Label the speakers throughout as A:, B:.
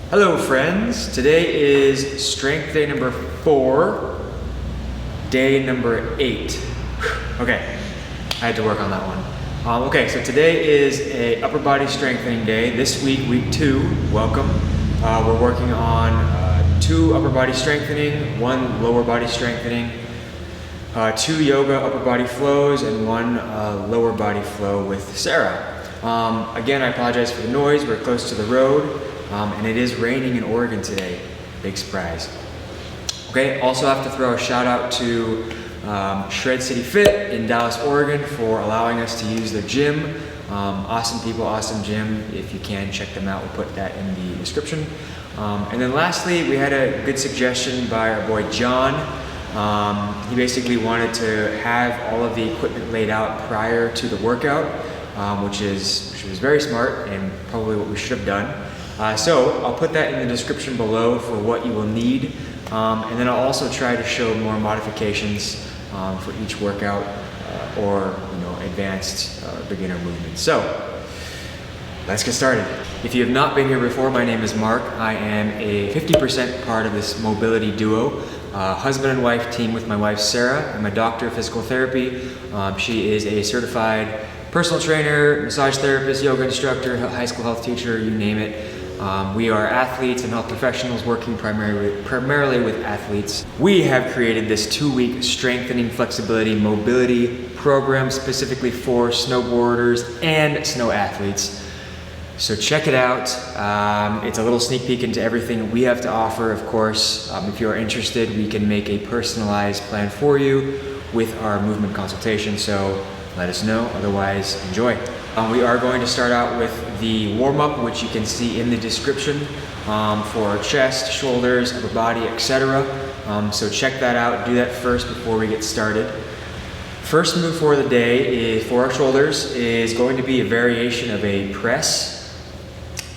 A: Hello friends, today is strength day number 4, day number 8. Okay, I had to work on that one. Okay, so today is a upper body strengthening day. This week, week 2, welcome. We're working on 2 upper body strengthening, 1 lower body strengthening, 2 yoga upper body flows, and 1 lower body flow with Sarah. Again, I apologize for the noise. We're close to the road. And it is raining in Oregon today. Big surprise. Okay, also have to throw a shout out to Shred City Fit in Dallas, Oregon for allowing us to use their gym. Awesome people, awesome gym. If you can, check them out. We'll put that in the description. And then lastly, we had a good suggestion by our boy John. He basically wanted to have all of the equipment laid out prior to the workout, which was very smart and probably what we should have done. So I'll put that in the description below for what you will need, and then I'll also try to show more modifications for each workout or advanced beginner movement. So let's get started. If you have not been here before, my name is Mark. I am a 50% part of this mobility duo, husband and wife team with my wife Sarah. I'm a doctor of physical therapy. She is a certified personal trainer, massage therapist, yoga instructor, high school health teacher, you name it. We are athletes and health professionals working primarily with athletes. We have created this 2-week strengthening, flexibility, mobility program specifically for snowboarders and snow athletes. So check it out. It's a little sneak peek into everything we have to offer. Of course, if you are interested, we can make a personalized plan for you with our movement consultation. So let us know. Otherwise, enjoy. We are going to start out with the warm-up, which you can see in the description, for chest, shoulders, upper body, etc. So check that out. Do that first before we get started. First move for the day is for our shoulders is going to be a variation of a press.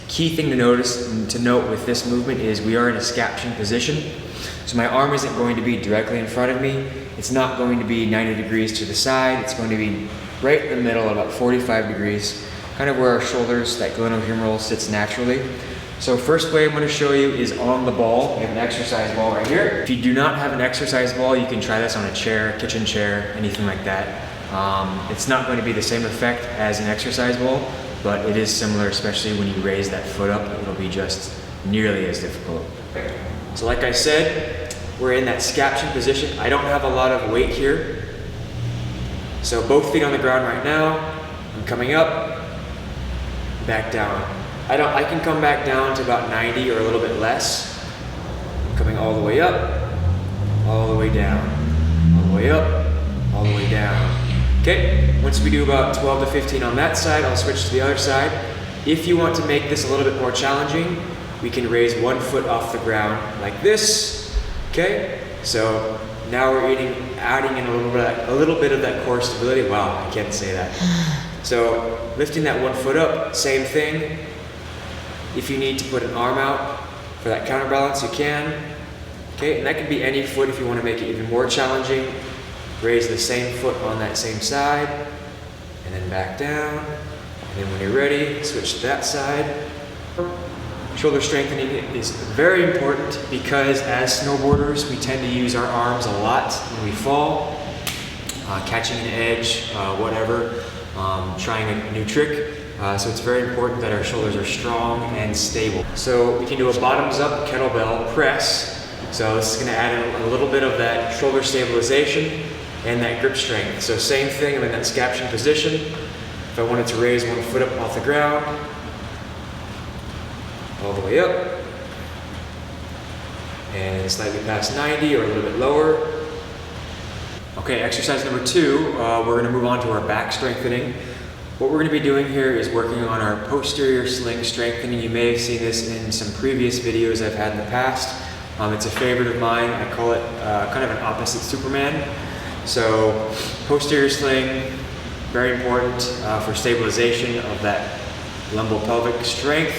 A: Key thing to note with this movement is we are in a scaption position. So my arm isn't going to be directly in front of me. It's not going to be 90 degrees to the side. It's going to be right in the middle at about 45 degrees, kind of where our shoulders, that glenohumeral sits naturally. So first way I'm going to show you is on the ball. We have an exercise ball right here. If you do not have an exercise ball, you can try this on a chair, kitchen chair, anything like that. It's not going to be the same effect as an exercise ball, but it is similar, especially when you raise that foot up. It'll be just nearly as difficult. So like I said, we're in that scaption position. I don't have a lot of weight here. So both feet on the ground right now. I'm coming up, back down. I can come back down to about 90 or a little bit less. I'm coming all the way up, all the way down, all the way up, all the way down. Okay, once we do about 12 to 15 on that side, I'll switch to the other side. If you want to make this a little bit more challenging, we can raise 1 foot off the ground like this. Okay, so now we're adding in a little bit of that core stability. Wow, I can't say that. So lifting that 1 foot up, same thing. If you need to put an arm out for that counterbalance, you can. Okay, and that can be any foot if you want to make it even more challenging. Raise the same foot on that same side, and then back down. And then when you're ready, switch to that side. Shoulder strengthening is very important because as snowboarders, we tend to use our arms a lot when we fall, catching an edge, whatever, trying a new trick. So it's very important that our shoulders are strong and stable. So we can do a bottoms up kettlebell press. So this is going to add in a little bit of that shoulder stabilization and that grip strength. So same thing, I'm in that scaption position. If I wanted to raise 1 foot up off the ground, all the way up, and slightly past 90 or a little bit lower. Okay, exercise number 2, we're going to move on to our back strengthening. What we're going to be doing here is working on our posterior sling strengthening. You may have seen this in some previous videos I've had in the past. It's a favorite of mine. I call it kind of an opposite Superman. So posterior sling, very important for stabilization of that lumbopelvic strength.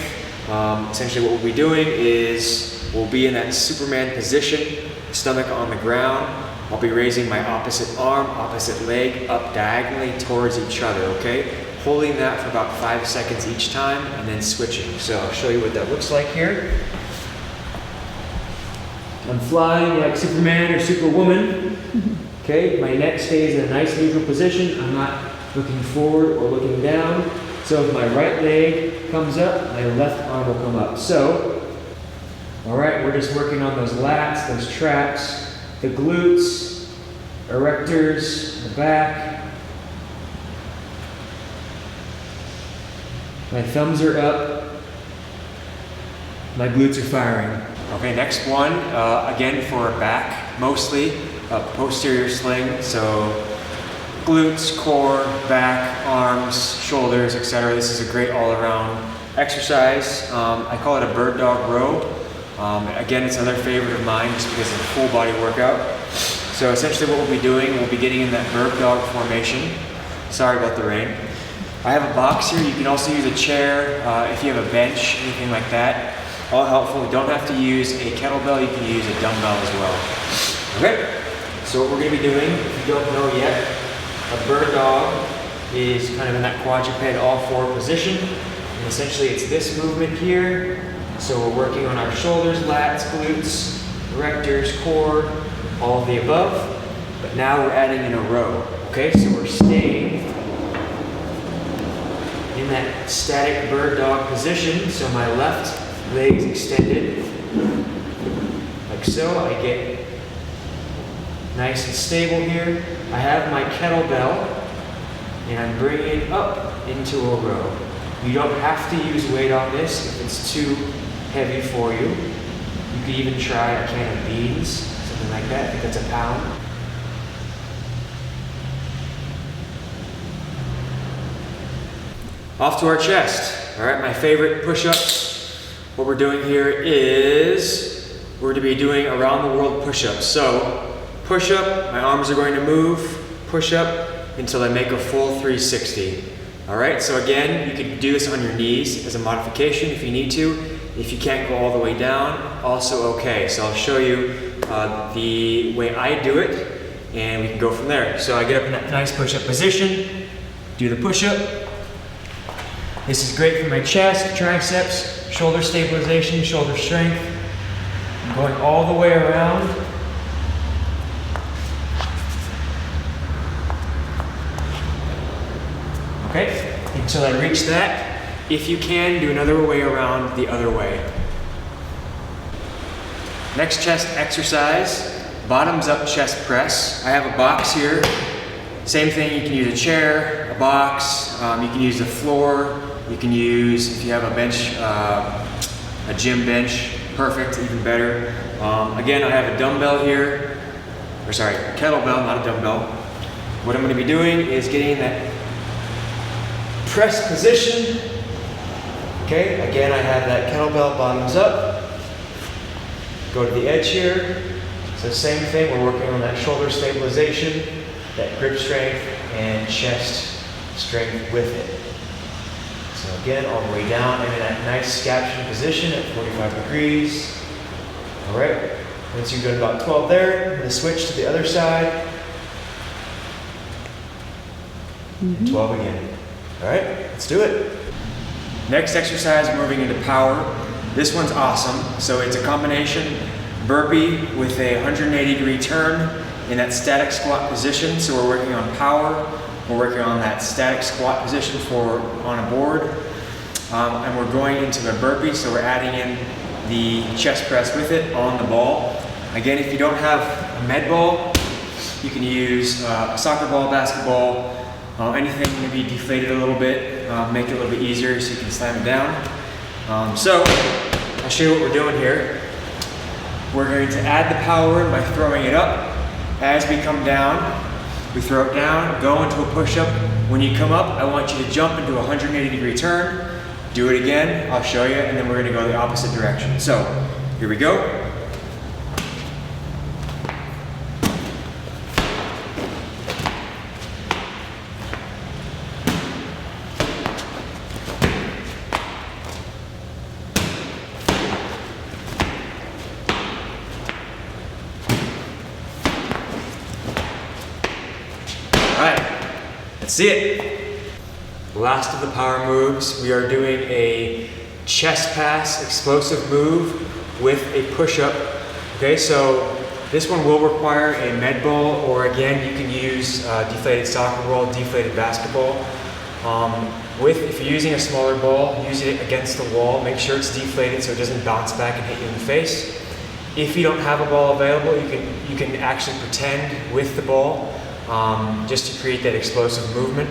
A: Essentially what we'll be doing is we'll be in that Superman position, stomach on the ground. I'll be raising my opposite arm, opposite leg up diagonally towards each other, okay? Holding that for about 5 seconds each time and then switching. So I'll show you what that looks like here. I'm flying like Superman or Superwoman. Okay, my neck stays in a nice neutral position. I'm not looking forward or looking down. So if my right leg comes up, my left arm will come up. So, all right, we're just working on those lats, those traps, the glutes, erectors, the back. My thumbs are up. My glutes are firing. Okay, next one, again for back, mostly posterior sling. So glutes, core, back, arms, shoulders, etc. This is a great all-around exercise. I call it a bird dog row. Again, it's another favorite of mine just because it's a full body workout. So essentially what we'll be doing, we'll be getting in that bird dog formation. Sorry about the rain. I have a box here. You can also use a chair if you have a bench, anything like that. All helpful. You don't have to use a kettlebell, you can use a dumbbell as well. Okay, so what we're going to be doing, if you don't know yet, a bird dog is kind of in that quadruped all four position. And essentially it's this movement here. So we're working on our shoulders, lats, glutes, erectors, core, all of the above. But now we're adding in a row. Okay, so we're staying in that static bird dog position. So my left legs extended, like so. I get nice and stable here. I have my kettlebell, and I'm bringing it up into a row. You don't have to use weight on this if it's too heavy for you. You could even try a can of beans, something like that. I think that's a pound. Off to our chest. All right, my favorite push-ups. What we're doing here is we're going to be doing around the world push-ups. So push up, my arms are going to move, push up until I make a full 360. All right, so again, you can do this on your knees as a modification if you need to. If you can't go all the way down, also okay. So I'll show you the way I do it, and we can go from there. So I get up in that nice push-up position, do the push-up. This is great for my chest, triceps, shoulder stabilization, shoulder strength. I'm going all the way around. Okay, until I reach that. If you can, do another way around the other way. Next chest exercise, bottoms up chest press. I have a box here. Same thing, you can use a chair, a box, you can use the floor. You can use, if you have a bench, a gym bench, perfect, even better. Again, I have a dumbbell here, or sorry, a kettlebell, not a dumbbell. What I'm going to be doing is getting that press position. Okay, again, I have that kettlebell bottoms up. Go to the edge here. So same thing, we're working on that shoulder stabilization, that grip strength, and chest strength with it. So again, all the way down, and in that nice scaption position at 45 degrees. All right, once you've done about 12 there, I'm going to switch to the other side. And 12 again. All right, let's do it. Next exercise, moving into power. This one's awesome. So it's a combination burpee with a 180-degree turn in that static squat position. So we're working on power. We're working on that static squat position for on a board. And we're going into the burpee, so we're adding in the chest press with it on the ball. Again, if you don't have a med ball, you can use a soccer ball, basketball, anything maybe deflated a little bit, make it a little bit easier so you can slam it down. So I'll show you what we're doing here. We're going to add the power by throwing it up. As we come down, we throw it down, go into a push-up. When you come up, I want you to jump into a 180-degree turn. Do it again, I'll show you, and then we're gonna go the opposite direction. So, here we go. All right, let's see it. Last of the power moves, we are doing a chest pass explosive move with a push-up Okay, so this one will require a med ball, or again, you can use deflated soccer ball, deflated basketball. If you're using a smaller ball, use it against the wall. Make sure it's deflated so it doesn't bounce back and hit you in the face. If you don't have a ball available, you can actually pretend with the ball just to create that explosive movement.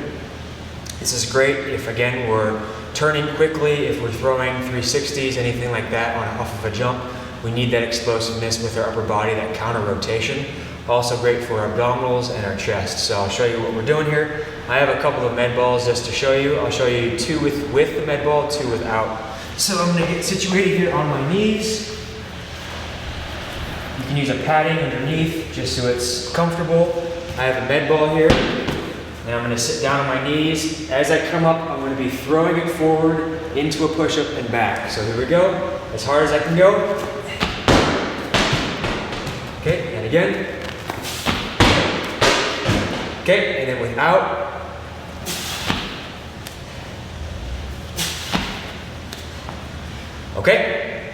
A: This is great if, again, we're turning quickly, if we're throwing 360s, anything like that off of a jump. We need that explosiveness with our upper body, that counter rotation. Also great for our abdominals and our chest. So I'll show you what we're doing here. I have a couple of med balls just to show you. I'll show you 2 with the med ball, 2 without. So I'm gonna get situated here on my knees. You can use a padding underneath just so it's comfortable. I have a med ball here, and I'm gonna sit down on my knees. As I come up, I'm gonna be throwing it forward into a push-up and back. So here we go, as hard as I can go. Okay, and again. Okay, and then without. Okay.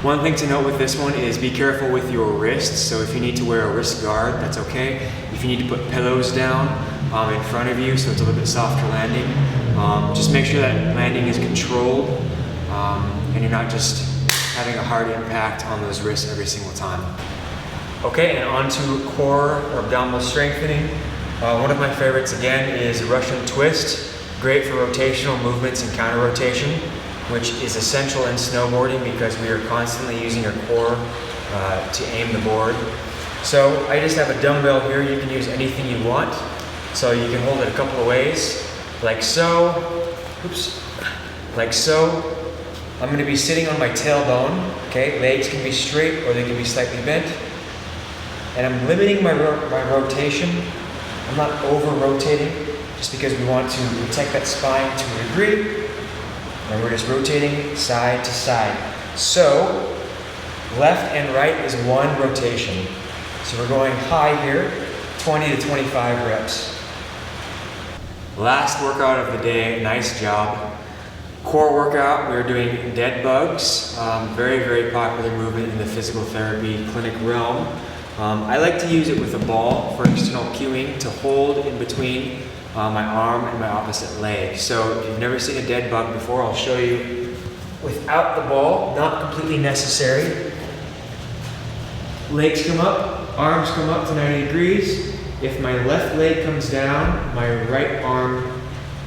A: One thing to note with this one is be careful with your wrists. So if you need to wear a wrist guard, that's okay. If you need to put pillows down in front of you so it's a little bit softer landing, just make sure that landing is controlled and you're not just having a hard impact on those wrists every single time. Okay, and on to core or abdominal strengthening. One of my favorites again is Russian twist. Great for rotational movements and counter rotation, which is essential in snowboarding because we are constantly using our core to aim the board. So I just have a dumbbell here. You can use anything you want. So you can hold it a couple of ways, like so. Oops, like so. I'm going to be sitting on my tailbone. Okay, legs can be straight or they can be slightly bent. And I'm limiting my rotation. I'm not over-rotating just because we want to protect that spine to a degree. And we're just rotating side to side. So, left and right is one rotation. So we're going high here, 20 to 25 reps. Last workout of the day, nice job. Core workout, we're doing dead bugs. Very, very popular movement in the physical therapy clinic realm. I like to use it with a ball for external cueing to hold in between my arm and my opposite leg. So if you've never seen a dead bug before, I'll show you without the ball, not completely necessary. Legs come up, arms come up to 90 degrees. If my left leg comes down, my right arm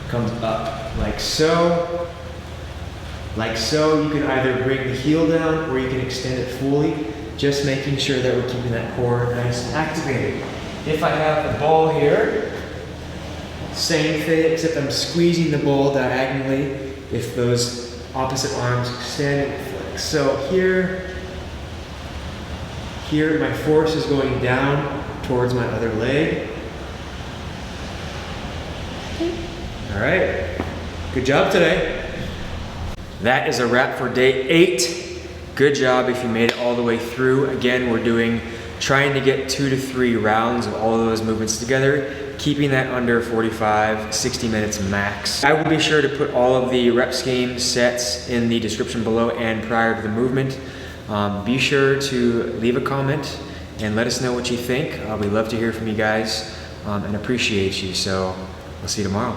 A: comes up, like so. Like so. You can either bring the heel down or you can extend it fully, just making sure that we're keeping that core nice and activated. If I have the ball here, same thing, except I'm squeezing the ball diagonally if those opposite arms extend and flex. So here my force is going down towards my other leg. All right, good job today. That is a wrap for day 8. Good job if you made it all the way through. Again, we're trying to get 2 to 3 rounds of all of those movements together, keeping that under 45, 60 minutes max. I will be sure to put all of the rep scheme sets in the description below and prior to the movement. Be sure to leave a comment and let us know what you think. We love to hear from you guys and appreciate you. So we'll see you tomorrow.